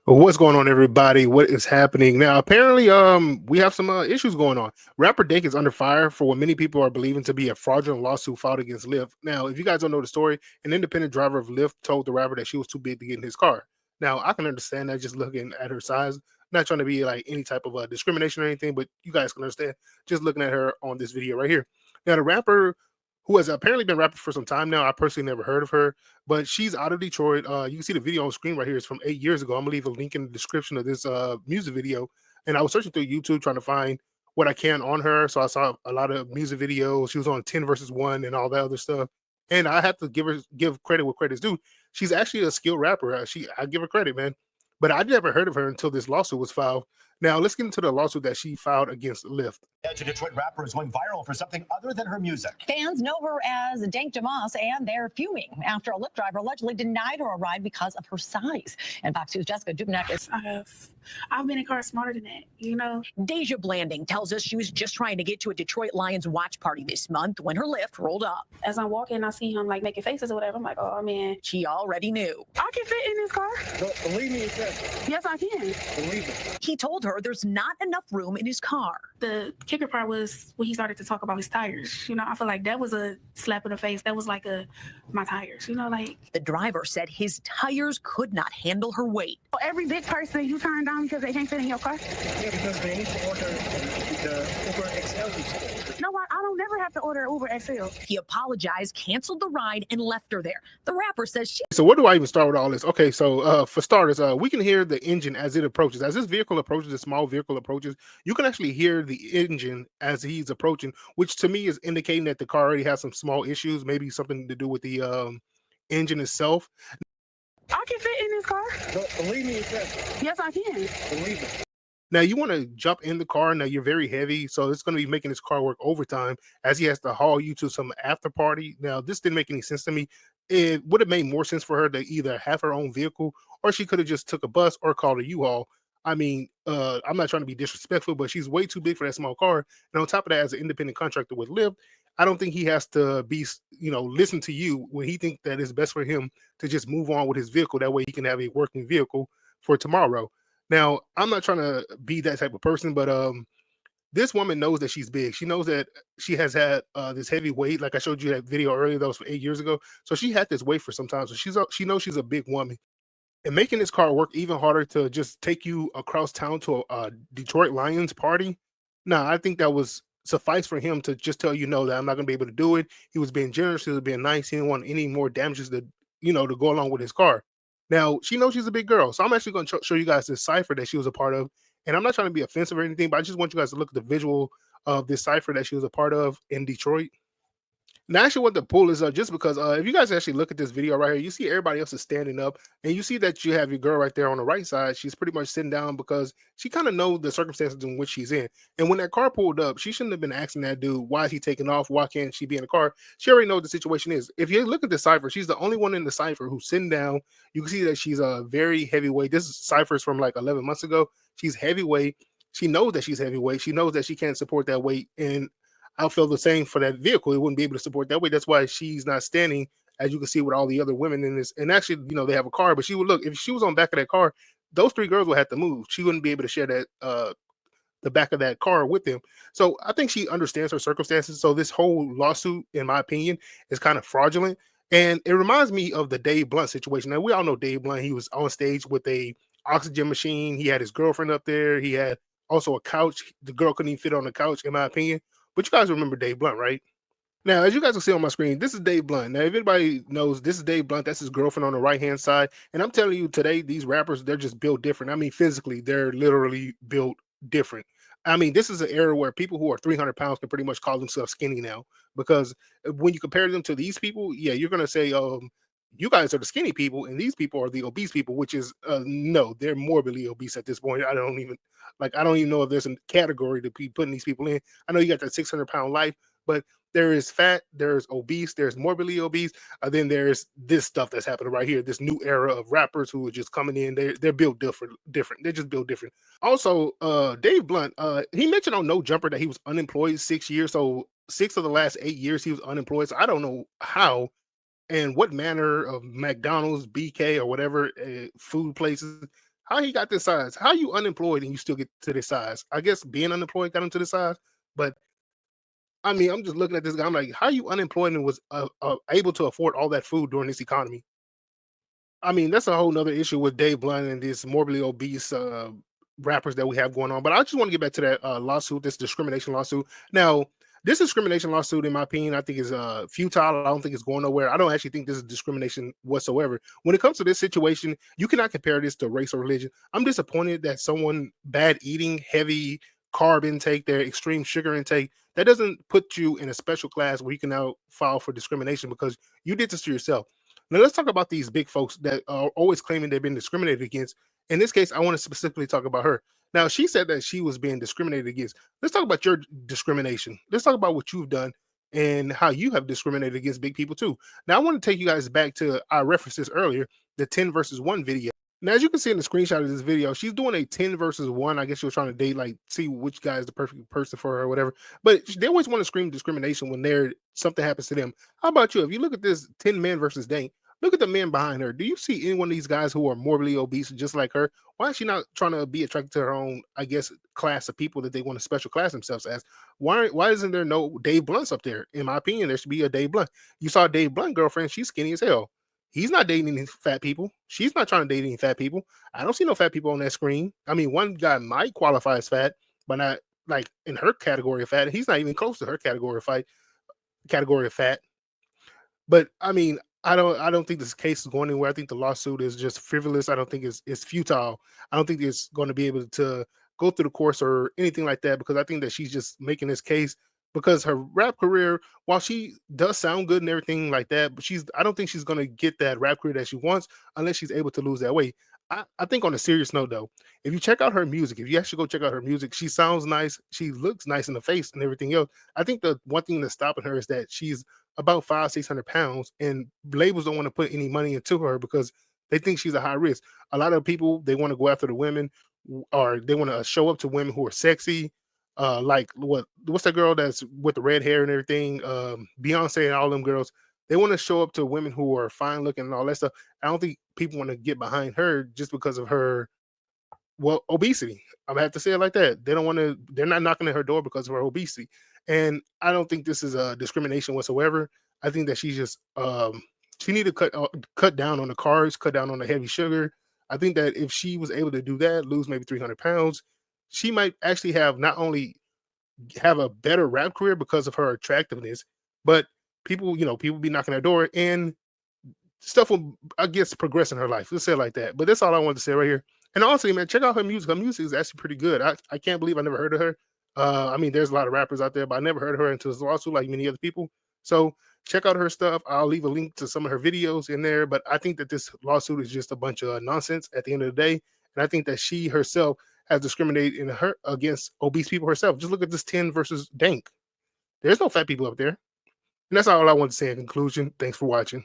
Well, what's going on, everybody? What is happening now? Apparently, we have some issues going on. Rapper Dank is under fire for what many people are believing to be a fraudulent lawsuit filed against LYFT. Now, if you guys don't know the story, an independent driver of LYFT told the rapper that she was too big to get in his car. Now, I can understand that just looking at her size. Not trying to be like any type of discrimination or anything, but you guys can understand just looking at her on this video right here. Now, the rapper who has apparently been rapping for some time now. I personally never heard of her, but she's out of Detroit. You can see the video on screen right here. It's from 8 years ago. I'm gonna leave a link in the description of this music video. And I was searching through YouTube trying to find what I can on her. So I saw a lot of music videos. She was on 10 versus 1 and all that other stuff. And I have to give credit where credit's due. She's actually a skilled rapper. I give her credit, man. But I never heard of her until this lawsuit was filed. Now let's get into the lawsuit that she filed against LYFT. A Detroit rapper is going viral for something other than her music. Fans know her as Dank Damas, and they're fuming after a Lyft driver allegedly denied her a ride because of her size. And Fox News' Jessica Dubnak is. I've been in cars smarter than that, you know. Deja Blanding tells us she was just trying to get to a Detroit Lions watch party this month when her Lyft rolled up. As I'm walking, I see him like making faces or whatever. I'm like, oh man. She already knew. I can fit in this car. Believe me, it's Yes, I can. believe it. He told her there's not enough room in his car. The kicker part was when he started to talk about his tires. You know, I feel like that was a slap in the face. That was like my tires, you know, like. The driver said his tires could not handle her weight. Every big person you turn down because they can't fit in your car. Yeah, because they need to order the Uber XL. No, I don't never have to order Uber XL. He apologized, canceled the ride, and left her there. The rapper says she. So where do I even start with all this? Okay, so for starters, we can hear the engine as it approaches. As this vehicle approaches, the small vehicle approaches, you can actually hear the engine as he's approaching, which to me is indicating that the car already has some small issues, maybe something to do with the engine itself. I can fit in this car. Believe me, it's Yes, I can. believe it. Now you want to jump in the car. Now you're very heavy, so it's going to be making this car work overtime as he has to haul you to some after party. Now this didn't make any sense to me. It would have made more sense for her to either have her own vehicle or she could have just took a bus or called a U-Haul. I mean, I'm not trying to be disrespectful, but she's way too big for that small car. And on top of that, as an independent contractor with LYFT, I don't think he has to be, listen to you when he thinks that it's best for him to just move on with his vehicle. That way he can have a working vehicle for tomorrow. Now, I'm not trying to be that type of person, but this woman knows that she's big. She knows that she has had this heavy weight. Like I showed you that video earlier, that was from 8 years ago. So she had this weight for some time. So she knows she's a big woman. And making this car work even harder to just take you across town to a Detroit Lions party. Now, I think that was suffice for him to just tell you no, that I'm not going to be able to do it. He was being generous. He was being nice. He didn't want any more damages to go along with his car. Now, she knows she's a big girl. So I'm actually going to show you guys this cipher that she was a part of. And I'm not trying to be offensive or anything, but I just want you guys to look at the visual of this cipher that she was a part of in Detroit. Now, I actually want to pull this up just because if you guys actually look at this video right here, you see everybody else is standing up and you see that you have your girl right there on the right side. She's pretty much sitting down because she kind of knows the circumstances in which she's in. And when that car pulled up, she shouldn't have been asking that dude, why is he taking off? Why can't she be in the car? She already knows what the situation is. If you look at the cipher, she's the only one in the cipher who's sitting down. You can see that she's a very heavyweight. This cipher is from like 11 months ago. She's heavyweight. She knows that she's heavyweight. She knows that she can't support that weight. And I'll feel the same for that vehicle. It wouldn't be able to support that way. That's why she's not standing, as you can see with all the other women in this. And actually, they have a car, but she would look, if she was on the back of that car, those three girls would have to move. She wouldn't be able to share that the back of that car with them. So I think she understands her circumstances. So this whole lawsuit, in my opinion, is kind of fraudulent. And it reminds me of the Dave Blunt situation. Now, we all know Dave Blunt. He was on stage with a oxygen machine. He had his girlfriend up there. He had also a couch. The girl couldn't even fit on the couch, in my opinion. But you guys remember Dave Blunt, right? Now, as you guys can see on my screen, this is Dave Blunt. Now, if anybody knows, this is Dave Blunt. That's his girlfriend on the right-hand side. And I'm telling you today, these rappers, they're just built different. I mean, physically, they're literally built different. I mean, this is an era where people who are 300 pounds can pretty much call themselves skinny now. Because when you compare them to these people, yeah, you're going to say, you guys are the skinny people, and these people are the obese people, which is, no, they're morbidly obese at this point. I don't even know if there's a category to be putting these people in. I know you got that 600-pound life, but there is fat, there's obese, there's morbidly obese, then there's this stuff that's happening right here, this new era of rappers who are just coming in. They're built different. They're just built different. Also, Dave Blunt, he mentioned on No Jumper that he was unemployed 6 years. So 6 of the last 8 years he was unemployed. So I don't know how and what manner of McDonald's, BK, or whatever food places, How he got this size? How you unemployed and you still get to this size? I guess being unemployed got him to this size. But I mean, I'm just looking at this guy. I'm like, how you unemployed and was able to afford all that food during this economy? I mean, that's a whole nother issue with Dave Blunt and these morbidly obese rappers that we have going on. But I just want to get back to that lawsuit, this discrimination lawsuit. Now, this discrimination lawsuit, in my opinion, I think is futile. I don't think it's going nowhere. I don't actually think this is discrimination whatsoever. When it comes to this situation, you cannot compare this to race or religion. I'm disappointed that someone bad eating, heavy carb intake, their extreme sugar intake, that doesn't put you in a special class where you can now file for discrimination because you did this to yourself. Now let's talk about these big folks that are always claiming they've been discriminated against. In this case, I want to specifically talk about her. Now, she said that she was being discriminated against. Let's talk about your discrimination. Let's talk about what you've done and how you have discriminated against big people too. Now, I want to take you guys back to our references earlier, the 10 versus 1 video. Now, as you can see in the screenshot of this video, she's doing a 10 versus 1. I guess she was trying to date, like, see which guy is the perfect person for her or whatever. But they always want to scream discrimination when something happens to them. How about you? If you look at this 10 men versus Dank, look at the men behind her. Do you see any one of these guys who are morbidly obese just like her? Why is she not trying to be attracted to her own, I guess, class of people that they want to special class themselves as? Why isn't there no Dave Blunts up there? In my opinion, there should be a Dave Blunt. You saw Dave Blunt girlfriend, she's skinny as hell. He's not dating any fat people. She's not trying to date any fat people. I don't see no fat people on that screen. I mean, one guy might qualify as fat, but not like in her category of fat. He's not even close to her category of fat. But I mean, I don't think this case is going anywhere. I think the lawsuit is just frivolous. I don't think it's futile. I don't think it's going to be able to go through the course or anything like that because I think that she's just making this case because her rap career, while she does sound good and everything like that, but I don't think she's going to get that rap career that she wants unless she's able to lose that weight. I think on a serious note though, if you check out her music, if you actually go check out her music, she sounds nice, she looks nice in the face and everything else. I think the one thing that's stopping her is that she's about 500-600 pounds, and labels don't want to put any money into her because they think she's a high risk. A lot of people they want to go after the women, or they want to show up to women who are sexy. Like what's that girl that's with the red hair and everything? Beyonce and all them girls. They want to show up to women who are fine looking and all that stuff. I don't think people want to get behind her just because of her obesity. I'm gonna have to say it like that. They don't want to. They're not knocking at her door because of her obesity, and I don't think this is a discrimination whatsoever. I think that she's just she need to cut down on the carbs, cut down on the heavy sugar. I think that if she was able to do that, lose maybe 300 pounds, she might actually have not only have a better rap career because of her attractiveness, but people be knocking her door and stuff will, I guess, progress in her life. Let's say it like that. But that's all I wanted to say right here. And honestly, man, check out her music. Her music is actually pretty good. I can't believe I never heard of her. I mean, there's a lot of rappers out there, but I never heard of her until this lawsuit, like many other people. So check out her stuff. I'll leave a link to some of her videos in there. But I think that this lawsuit is just a bunch of nonsense at the end of the day. And I think that she herself has discriminated in her against obese people herself. Just look at this 10 versus Dank. There's no fat people up there. And that's all I want to say in conclusion. Thanks for watching.